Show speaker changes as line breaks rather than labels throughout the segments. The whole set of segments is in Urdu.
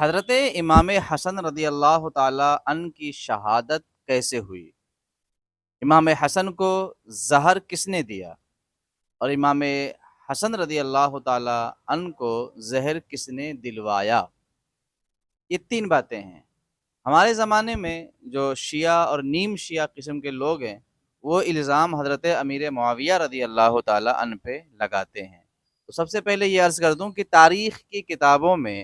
حضرت امام حسن رضی اللہ تعالی عنہ کی شہادت کیسے ہوئی؟ امام حسن کو زہر کس نے دیا؟ اور امام حسن رضی اللہ تعالی عنہ کو زہر کس نے دلوایا؟ یہ تین باتیں ہیں۔ ہمارے زمانے میں جو شیعہ اور نیم شیعہ قسم کے لوگ ہیں وہ الزام حضرت امیر معاویہ رضی اللہ تعالی عنہ پہ لگاتے ہیں۔ تو سب سے پہلے یہ عرض کر دوں کہ تاریخ کی کتابوں میں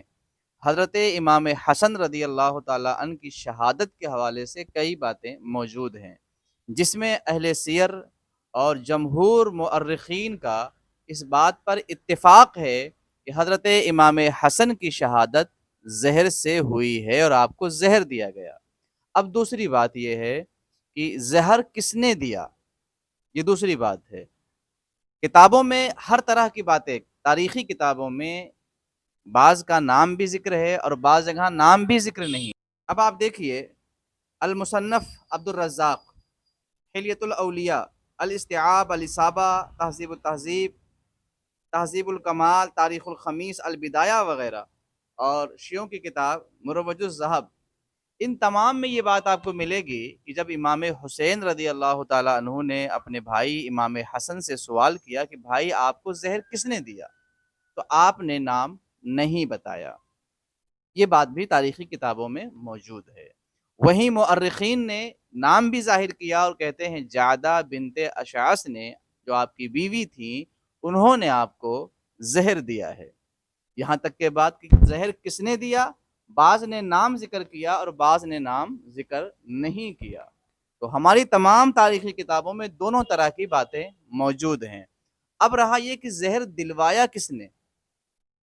حضرت امام حسن رضی اللہ تعالی عنہ کی شہادت کے حوالے سے کئی باتیں موجود ہیں، جس میں اہل سیر اور جمہور مؤرخین کا اس بات پر اتفاق ہے کہ حضرت امام حسن کی شہادت زہر سے ہوئی ہے اور آپ کو زہر دیا گیا۔ اب دوسری بات یہ ہے کہ زہر کس نے دیا، یہ دوسری بات ہے۔ کتابوں میں ہر طرح کی باتیں، تاریخی کتابوں میں بعض کا نام بھی ذکر ہے اور بعض جگہ نام بھی ذکر نہیں۔ اب آپ دیکھیے المصنف عبد الرزاق، حلیۃ الاولیاء، الاستیعاب، الاصابہ، تہذیب التہذیب، تہذیب الکمال، تاریخ الخمیس، البدایہ وغیرہ، اور شیعوں کی کتاب مروج الذہب، ان تمام میں یہ بات آپ کو ملے گی کہ جب امام حسین رضی اللہ تعالیٰ عنہ نے اپنے بھائی امام حسن سے سوال کیا کہ بھائی آپ کو زہر کس نے دیا، تو آپ نے نام نہیں بتایا۔ یہ بات بھی تاریخی کتابوں میں موجود ہے۔ وہیں مؤرخین نے نام بھی ظاہر کیا اور کہتے ہیں جعدہ بنت اشعث نے، جو آپ کی بیوی تھیں، انہوں نے آپ کو زہر دیا ہے۔ یہاں تک کہ بات کہ زہر کس نے دیا، بعض نے نام ذکر کیا اور بعض نے نام ذکر نہیں کیا۔ تو ہماری تمام تاریخی کتابوں میں دونوں طرح کی باتیں موجود ہیں۔ اب رہا یہ کہ زہر دلوایا کس نے،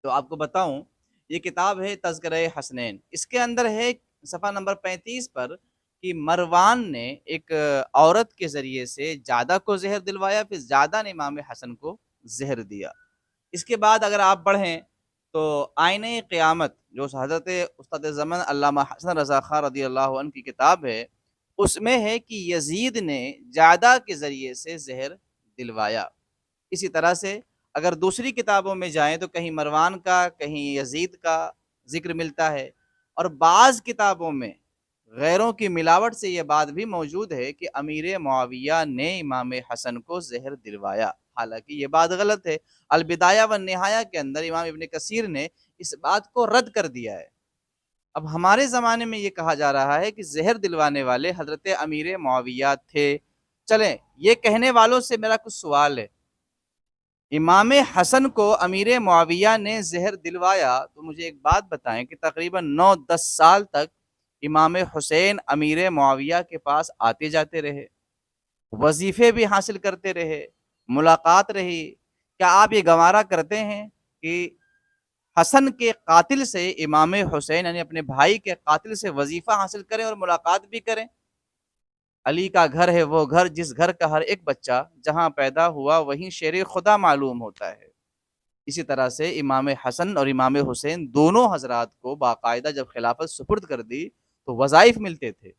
تو آپ کو بتاؤں، یہ کتاب ہے تذکرہ حسنین، اس کے اندر ہے صفحہ نمبر 35 پر کہ مروان نے ایک عورت کے ذریعے سے جعدہ کو زہر دلوایا، پھر جعدہ نے امام حسن کو زہر دیا۔ اس کے بعد اگر آپ پڑھیں تو آئینہ قیامت، جو حضرت استاد زمن علامہ حسن رضا خاں رضی اللہ عنہ کی کتاب ہے، اس میں ہے کہ یزید نے جعدہ کے ذریعے سے زہر دلوایا۔ اسی طرح سے اگر دوسری کتابوں میں جائیں تو کہیں مروان کا، کہیں یزید کا ذکر ملتا ہے، اور بعض کتابوں میں غیروں کی ملاوٹ سے یہ بات بھی موجود ہے کہ امیر معاویہ نے امام حسن کو زہر دلوایا، حالانکہ یہ بات غلط ہے۔ البدایہ والنہایہ کے اندر امام ابن کثیر نے اس بات کو رد کر دیا ہے۔ اب ہمارے زمانے میں یہ کہا جا رہا ہے کہ زہر دلوانے والے حضرت امیر معاویہ تھے۔ چلیں، یہ کہنے والوں سے میرا کچھ سوال ہے، امام حسن کو امیر معاویہ نے زہر دلوایا تو مجھے ایک بات بتائیں کہ تقریباً 9-10 سال تک امام حسین امیر معاویہ کے پاس آتے جاتے رہے، وظیفے بھی حاصل کرتے رہے، ملاقات رہی۔ کیا آپ یہ گوارا کرتے ہیں کہ حسن کے قاتل سے امام حسین یعنی اپنے بھائی کے قاتل سے وظیفہ حاصل کریں اور ملاقات بھی کریں؟ علی کا گھر ہے وہ گھر جس گھر کا ہر ایک بچہ جہاں پیدا ہوا وہیں شیر خدا معلوم ہوتا ہے۔ اسی طرح سے امام حسن اور امام حسین دونوں حضرات کو باقاعدہ جب خلافت سپرد کر دی تو وظائف ملتے تھے۔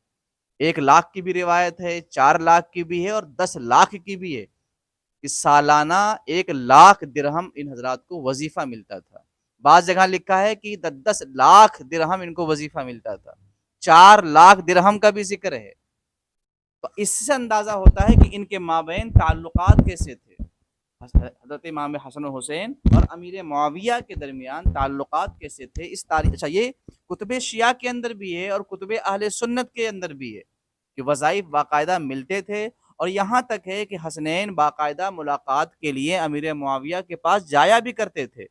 1 لاکھ کی بھی روایت ہے، 4 لاکھ کی بھی ہے اور 10 لاکھ کی بھی ہے کہ سالانہ 1 لاکھ درہم ان حضرات کو وظیفہ ملتا تھا۔ بعض جگہ لکھا ہے کہ 10 لاکھ درہم ان کو وظیفہ ملتا تھا، 4 لاکھ درہم کا بھی ذکر ہے۔ تو اس سے اندازہ ہوتا ہے کہ ان کے مابین تعلقات کیسے تھے، حضرت امام حسن و حسین اور امیر معاویہ کے درمیان تعلقات کیسے تھے۔ اس تاریخ، اچھا، یہ کتب شیعہ کے اندر بھی ہے اور کتب اہل سنت کے اندر بھی ہے کہ وظائف باقاعدہ ملتے تھے، اور یہاں تک ہے کہ حسنین باقاعدہ ملاقات کے لیے امیر معاویہ کے پاس جایا بھی کرتے تھے۔